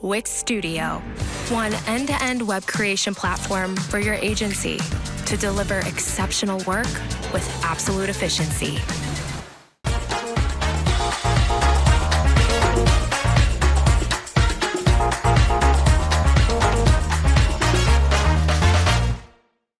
Wix Studio, one end-to-end web creation platform for your agency to deliver exceptional work with absolute efficiency.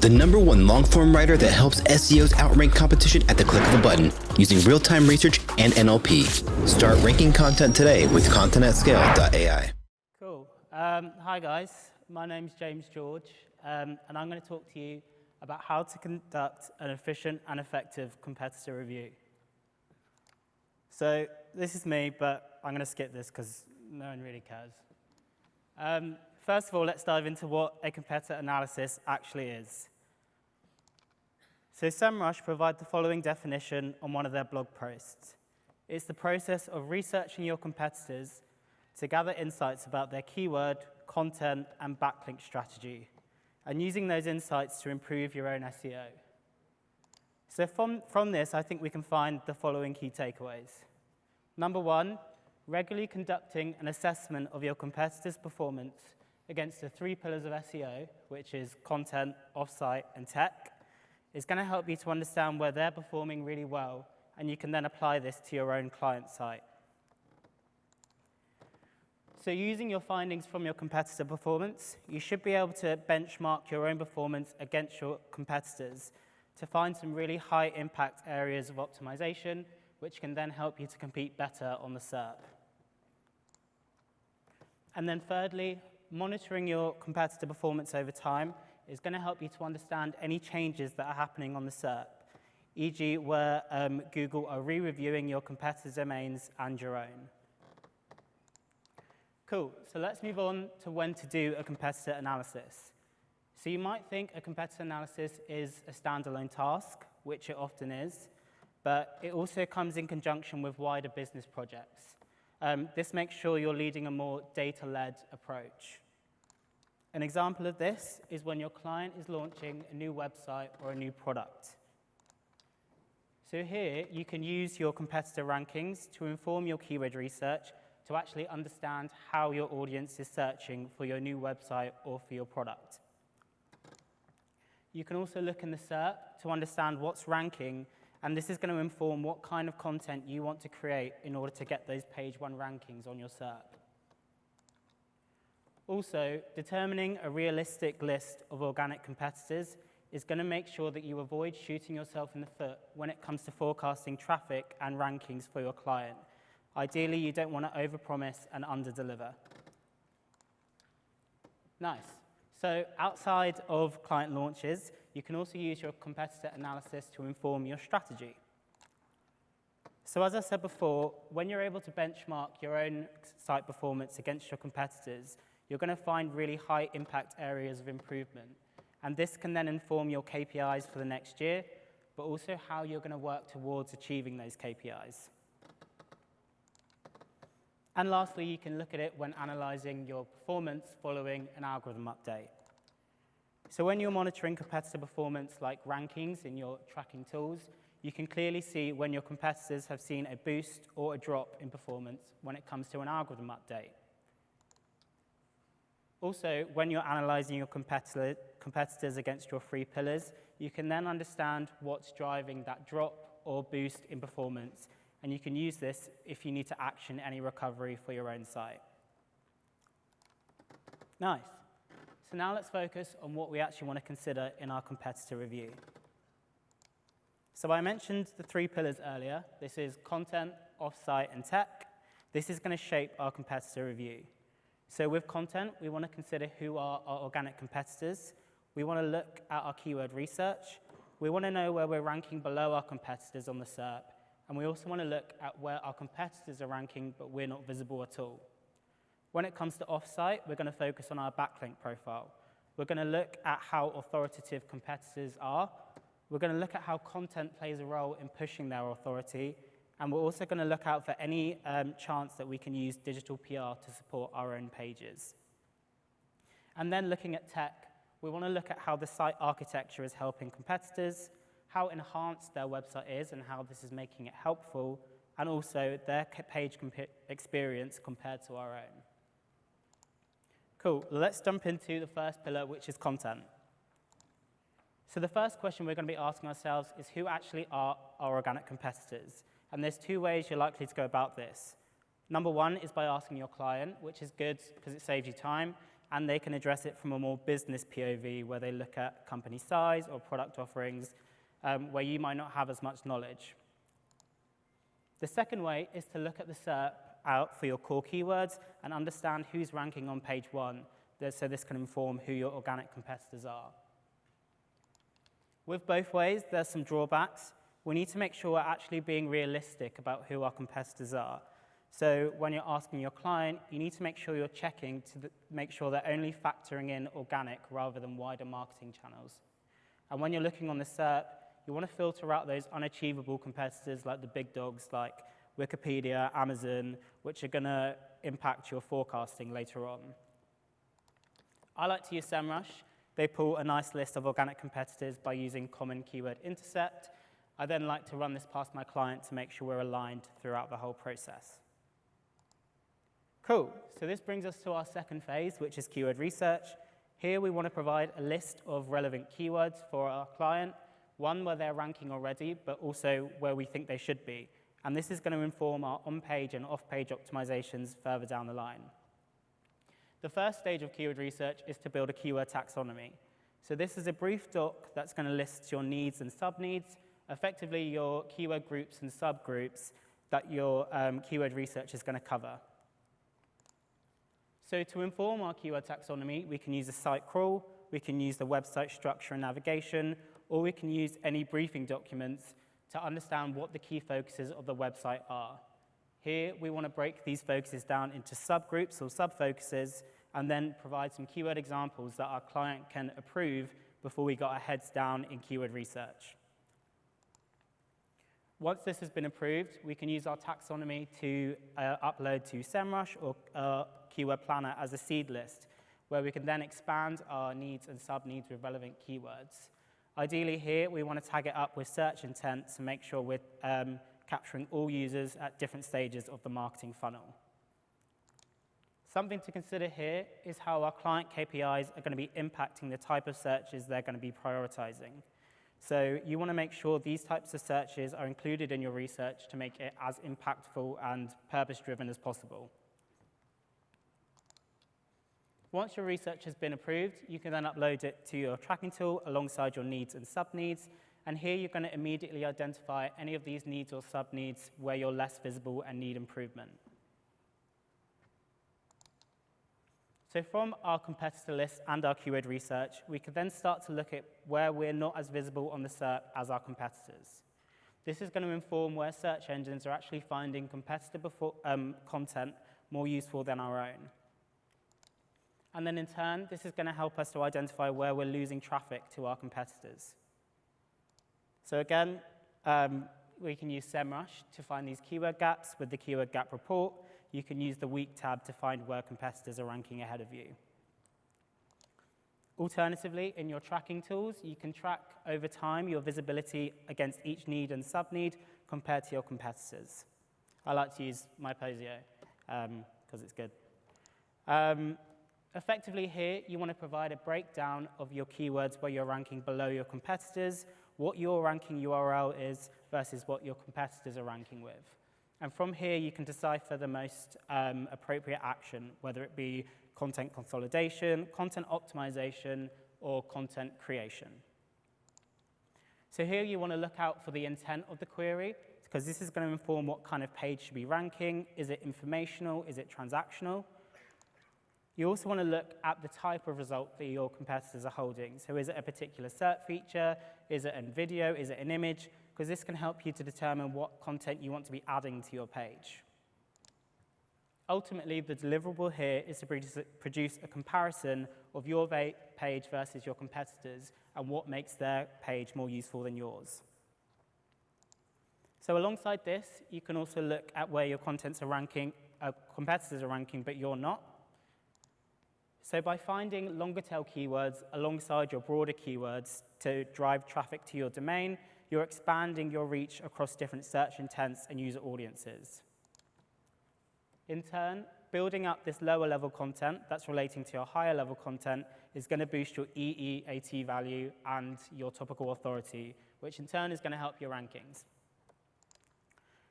The #1 long-form writer that helps SEOs outrank competition at the click of a button using real-time research and NLP. Start ranking content today with contentatScale.ai. Cool. Hi guys, my name's James George, and I'm going to talk to you about how to conduct an efficient and effective competitor review. So this is me, but I'm going to skip this because no one really cares. First of all, let's dive into what a competitor analysis actually is. So SEMrush provide the following definition on one of their blog posts. It's the process of researching your competitors to gather insights about their keyword, content, and backlink strategy, and using those insights to improve your own SEO. So from this, I think we can find the following key takeaways. #1, regularly conducting an assessment of your competitors' performance against the 3 pillars of SEO, which is content, offsite, and tech, is going to help you to understand where they're performing really well, and you can then apply this to your own client site. So using your findings from your competitor performance, you should be able to benchmark your own performance against your competitors to find some really high impact areas of optimization, which can then help you to compete better on the SERP. And then thirdly, monitoring your competitor performance over time is going to help you to understand any changes that are happening on the SERP, e.g. where Google are re-reviewing your competitor domains and your own. Cool, so let's move on to when to do a competitor analysis. So you might think a competitor analysis is a standalone task, which it often is, but it also comes in conjunction with wider business projects. This makes sure you're leading a more data-led approach. An example of this is when your client is launching a new website or a new product. So here, you can use your competitor rankings to inform your keyword research to actually understand how your audience is searching for your new website or for your product. You can also look in the SERP to understand what's ranking, and this is going to inform what kind of content you want to create in order to get those page 1 rankings on your SERP. Also, determining a realistic list of organic competitors is going to make sure that you avoid shooting yourself in the foot when it comes to forecasting traffic and rankings for your client. Ideally, you don't want to overpromise and underdeliver. Nice. So outside of client launches, you can also use your competitor analysis to inform your strategy. So as I said before, when you're able to benchmark your own site performance against your competitors, you're going to find really high impact areas of improvement. And this can then inform your KPIs for the next year, but also how you're going to work towards achieving those KPIs. And lastly, you can look at it when analyzing your performance following an algorithm update. So when you're monitoring competitor performance like rankings in your tracking tools, you can clearly see when your competitors have seen a boost or a drop in performance when it comes to an algorithm update. Also, when you're analyzing your competitors against your 3 pillars, you can then understand what's driving that drop or boost in performance, and you can use this if you need to action any recovery for your own site. Nice. So now let's focus on what we actually want to consider in our competitor review. So I mentioned the 3 pillars earlier. This is content, offsite, and tech. This is going to shape our competitor review. So with content, we want to consider who are our organic competitors. We want to look at our keyword research. We want to know where we're ranking below our competitors on the SERP. And we also want to look at where our competitors are ranking, but we're not visible at all. When it comes to offsite, we're going to focus on our backlink profile. We're going to look at how authoritative competitors are. We're going to look at how content plays a role in pushing their authority. And we're also going to look out for any chance that we can use digital PR to support our own pages. And then looking at tech, we want to look at how the site architecture is helping competitors, how enhanced their website is and how this is making it helpful, and also their page experience compared to our own. Cool, let's jump into the first pillar, which is content. So the first question we're going to be asking ourselves is who actually are our organic competitors? And there's two ways you're likely to go about this. Number one is by asking your client, which is good because it saves you time, and they can address it from a more business POV where they look at company size or product offerings where you might not have as much knowledge. The second way is to look at the SERP out for your core keywords and understand who's ranking on page 1, so this can inform who your organic competitors are. With both ways, there's some drawbacks. We need to make sure we're actually being realistic about who our competitors are. So when you're asking your client, you need to make sure you're checking to make sure they're only factoring in organic rather than wider marketing channels. And when you're looking on the SERP, you want to filter out those unachievable competitors like the big dogs like Wikipedia, Amazon, which are going to impact your forecasting later on. I like to use SEMrush. They pull a nice list of organic competitors by using common keyword intercept. I then like to run this past my client to make sure we're aligned throughout the whole process. Cool, so this brings us to our second phase, which is keyword research. Here we want to provide a list of relevant keywords for our client, one where they're ranking already, but also where we think they should be. And this is going to inform our on-page and off-page optimizations further down the line. The first stage of keyword research is to build a keyword taxonomy. So this is a brief doc that's going to list your needs and sub-needs, effectively your keyword groups and subgroups that your keyword research is going to cover. So to inform our keyword taxonomy, we can use a site crawl, we can use the website structure and navigation, or we can use any briefing documents to understand what the key focuses of the website are. Here, we want to break these focuses down into subgroups or sub-focuses, and then provide some keyword examples that our client can approve before we got our heads down in keyword research. Once this has been approved, we can use our taxonomy to upload to SEMrush or Keyword Planner as a seed list, where we can then expand our needs and sub-needs with relevant keywords. Ideally here, we want to tag it up with search intent to make sure we're capturing all users at different stages of the marketing funnel. Something to consider here is how our client KPIs are going to be impacting the type of searches they're going to be prioritizing. So you want to make sure these types of searches are included in your research to make it as impactful and purpose-driven as possible. Once your research has been approved, you can then upload it to your tracking tool alongside your needs and sub-needs. And here you're going to immediately identify any of these needs or sub-needs where you're less visible and need improvement. So from our competitor list and our keyword research, we can then start to look at where we're not as visible on the SERP as our competitors. This is going to inform where search engines are actually finding competitor content more useful than our own. And then in turn, this is going to help us to identify where we're losing traffic to our competitors. So again, we can use SEMrush to find these keyword gaps with the keyword gap report. You can use the weak tab to find where competitors are ranking ahead of you. Alternatively, in your tracking tools, you can track over time your visibility against each need and sub-need compared to your competitors. I like to use MyPosio because it's good. Effectively here, you want to provide a breakdown of your keywords where you're ranking below your competitors, what your ranking URL is versus what your competitors are ranking with. And from here, you can decipher the most appropriate action, whether it be content consolidation, content optimization, or content creation. So here you want to look out for the intent of the query, because this is going to inform what kind of page should be ranking. Is it informational? Is it transactional? You also want to look at the type of result that your competitors are holding. So is it a particular SERP feature? Is it a video? Is it an image? Because this can help you to determine what content you want to be adding to your page. Ultimately, the deliverable here is to produce a comparison of your page versus your competitors and what makes their page more useful than yours. So alongside this, you can also look at where your contents are ranking, competitors are ranking, but you're not. So by finding longer tail keywords alongside your broader keywords to drive traffic to your domain, you're expanding your reach across different search intents and user audiences. In turn, building up this lower level content that's relating to your higher level content is going to boost your EEAT value and your topical authority, which in turn is going to help your rankings.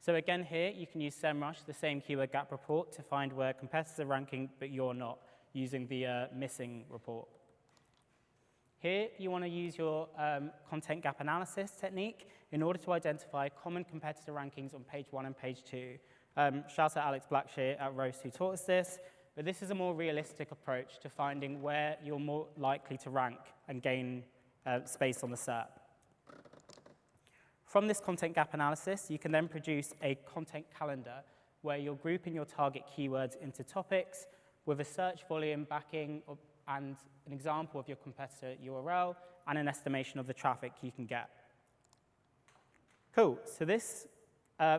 So again here, you can use SEMrush, the same keyword gap report, to find where competitors are ranking, but you're not, using the missing report. Here, you want to use your content gap analysis technique in order to identify common competitor rankings on page 1 and page 2. Shout out Alex Blackshear at Roast who taught us this, but this is a more realistic approach to finding where you're more likely to rank and gain space on the SERP. From this content gap analysis, you can then produce a content calendar where you're grouping your target keywords into topics with a search volume backing and an example of your competitor URL and an estimation of the traffic you can get. Cool, so this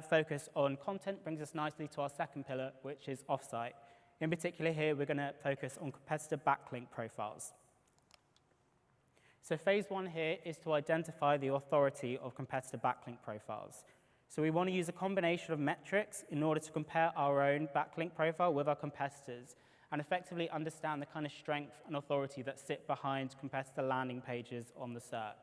focus on content brings us nicely to our second pillar, which is offsite. In particular here, we're going to focus on competitor backlink profiles. So phase 1 here is to identify the authority of competitor backlink profiles. So we want to use a combination of metrics in order to compare our own backlink profile with our competitors and effectively understand the kind of strength and authority that sit behind competitor landing pages on the SERP.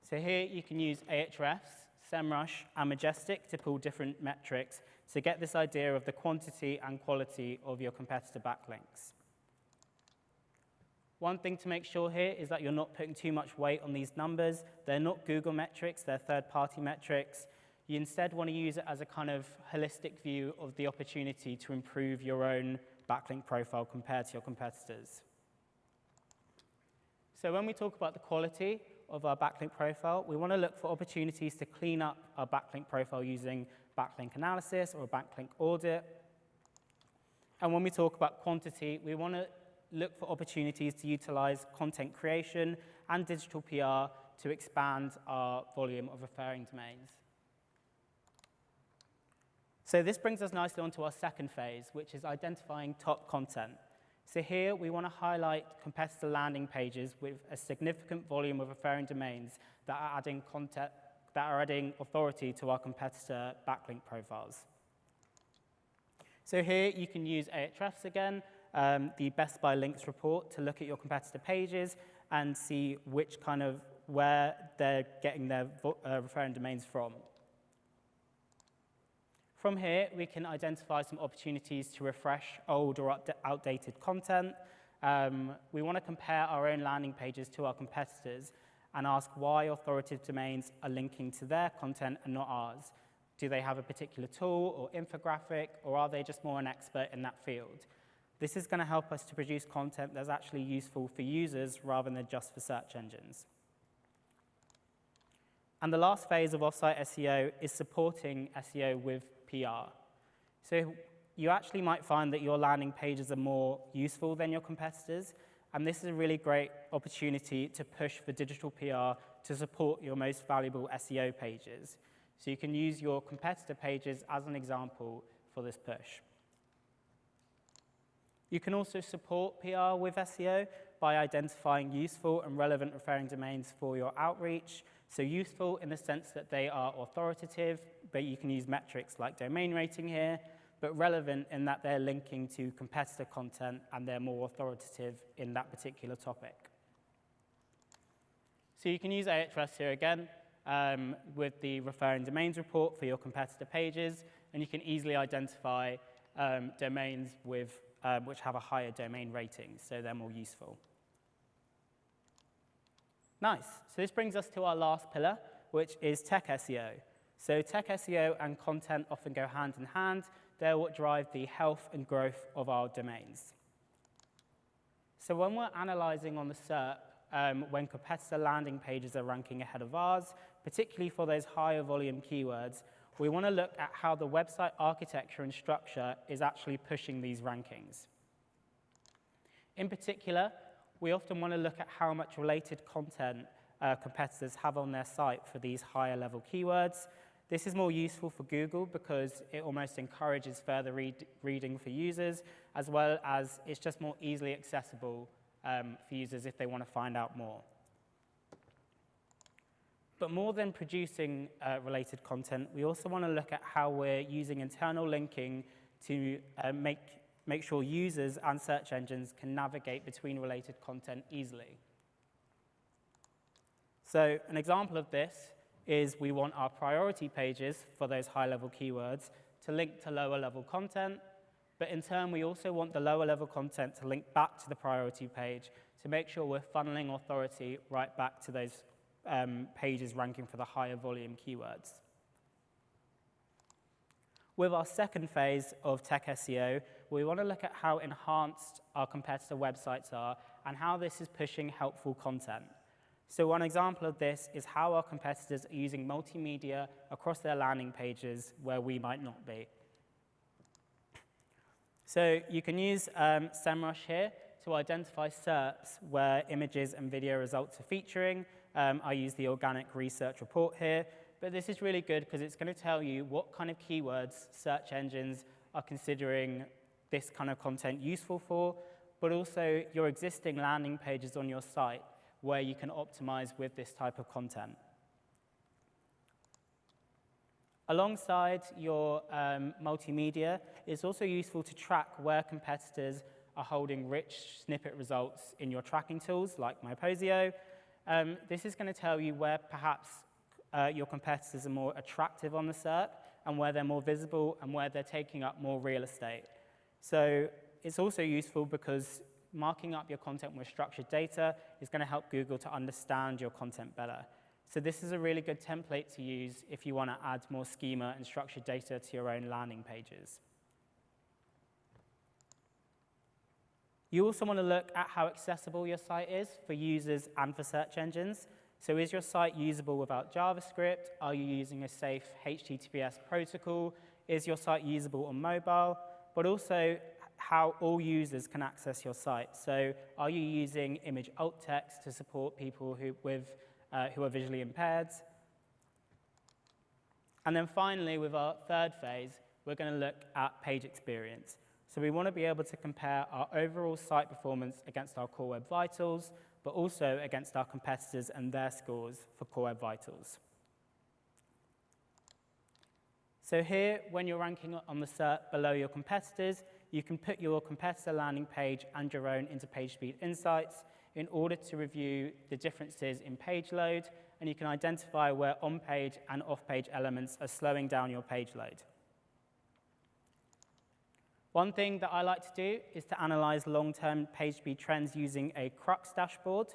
So here you can use Ahrefs, SEMrush, and Majestic to pull different metrics to get this idea of the quantity and quality of your competitor backlinks. One thing to make sure here is that you're not putting too much weight on these numbers. They're not Google metrics, they're third-party metrics. You instead want to use it as a kind of holistic view of the opportunity to improve your own backlink profile compared to your competitors. So when we talk about the quality of our backlink profile, we want to look for opportunities to clean up our backlink profile using backlink analysis or a backlink audit. And when we talk about quantity, we want to look for opportunities to utilize content creation and digital PR to expand our volume of referring domains. So this brings us nicely onto our second phase, which is identifying top content. So here we want to highlight competitor landing pages with a significant volume of referring domains that are adding content, that are adding authority to our competitor backlink profiles. So here you can use Ahrefs again, the Best by Links report, to look at your competitor pages and see which kind of where they're getting their referring domains from. From here, we can identify some opportunities to refresh old or outdated content. We want to compare our own landing pages to our competitors and ask why authoritative domains are linking to their content and not ours. Do they have a particular tool or infographic, or are they just more an expert in that field? This is going to help us to produce content that's actually useful for users rather than just for search engines. And the last phase of offsite SEO is supporting SEO with PR. So you actually might find that your landing pages are more useful than your competitors, and this is a really great opportunity to push for digital PR to support your most valuable SEO pages. So you can use your competitor pages as an example for this push. You can also support PR with SEO by identifying useful and relevant referring domains for your outreach. So useful in the sense that they are authoritative, but you can use metrics like domain rating here, but relevant in that they're linking to competitor content and they're more authoritative in that particular topic. So you can use Ahrefs here again with the referring domains report for your competitor pages, and you can easily identify domains with which have a higher domain rating, so they're more useful. Nice. So this brings us to our last pillar, which is tech SEO. So tech SEO and content often go hand in hand. They're what drive the health and growth of our domains. So when we're analyzing on the SERP, when competitor landing pages are ranking ahead of ours, particularly for those higher volume keywords, we want to look at how the website architecture and structure is actually pushing these rankings. In particular, we often want to look at how much related content competitors have on their site for these higher level keywords. This is more useful for Google because it almost encourages further reading for users, as well as it's just more easily accessible for users if they want to find out more. But more than producing related content, we also want to look at how we're using internal linking to make sure users and search engines can navigate between related content easily. So an example of this is we want our priority pages for those high-level keywords to link to lower-level content, but in turn, we also want the lower-level content to link back to the priority page to make sure we're funneling authority right back to those pages ranking for the higher volume keywords. With our second phase of tech SEO, we want to look at how enhanced our competitor websites are and how this is pushing helpful content. So one example of this is how our competitors are using multimedia across their landing pages where we might not be. So you can use SEMrush here to identify SERPs where images and video results are featuring. I use the organic research report here, but this is really good because it's going to tell you what kind of keywords search engines are considering this kind of content useful for, but also your existing landing pages on your site where you can optimize with this type of content. Alongside your multimedia, it's also useful to track where competitors are holding rich snippet results in your tracking tools, like Myposio. This is going to tell you where perhaps your competitors are more attractive on the SERP and where they're more visible and where they're taking up more real estate. So it's also useful because marking up your content with structured data is going to help Google to understand your content better. So this is a really good template to use if you want to add more schema and structured data to your own landing pages. You also want to look at how accessible your site is for users and for search engines. So is your site usable without JavaScript? Are you using a safe HTTPS protocol? Is your site usable on mobile? But also how all users can access your site. So are you using image alt text to support people who are visually impaired? And then finally, with our third phase, we're going to look at page experience. So we want to be able to compare our overall site performance against our Core Web Vitals, but also against our competitors and their scores for Core Web Vitals. So here, when you're ranking on the SERP below your competitors, you can put your competitor landing page and your own into PageSpeed Insights in order to review the differences in page load, and you can identify where on-page and off-page elements are slowing down your page load. One thing that I like to do is to analyze long-term page speed trends using a Crux dashboard.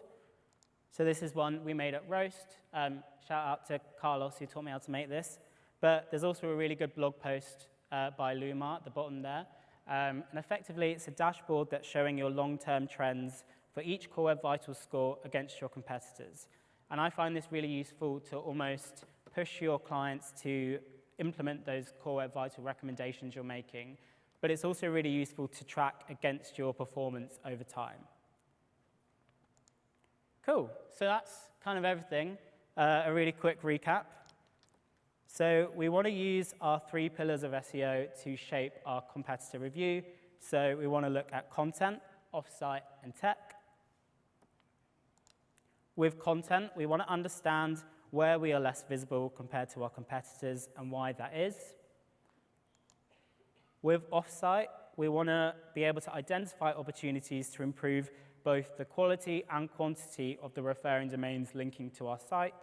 So this is one we made at Roast. Shout out to Carlos who taught me how to make this. But there's also a really good blog post by Lumar at the bottom there. And effectively, it's a dashboard that's showing your long-term trends for each Core Web Vitals score against your competitors. And I find this really useful to almost push your clients to implement those Core Web Vital recommendations you're making. But it's also really useful to track against your performance over time. Cool. So that's kind of everything. A really quick recap. So we want to use our 3 pillars of SEO to shape our competitor review. So we want to look at content, offsite, and tech. With content, we want to understand where we are less visible compared to our competitors and why that is. With offsite, we want to be able to identify opportunities to improve both the quality and quantity of the referring domains linking to our site.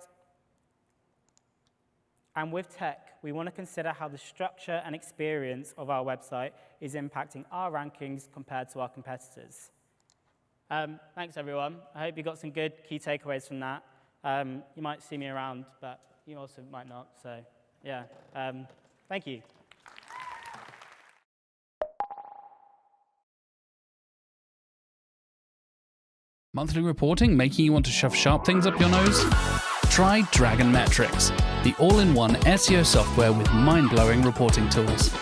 And with tech, we want to consider how the structure and experience of our website is impacting our rankings compared to our competitors. Thanks, everyone. I hope you got some good key takeaways from that. You might see me around, but you also might not. So, yeah, thank you. Monthly reporting making you want to shove sharp things up your nose? Try Dragon Metrics, the all-in-one SEO software with mind-blowing reporting tools.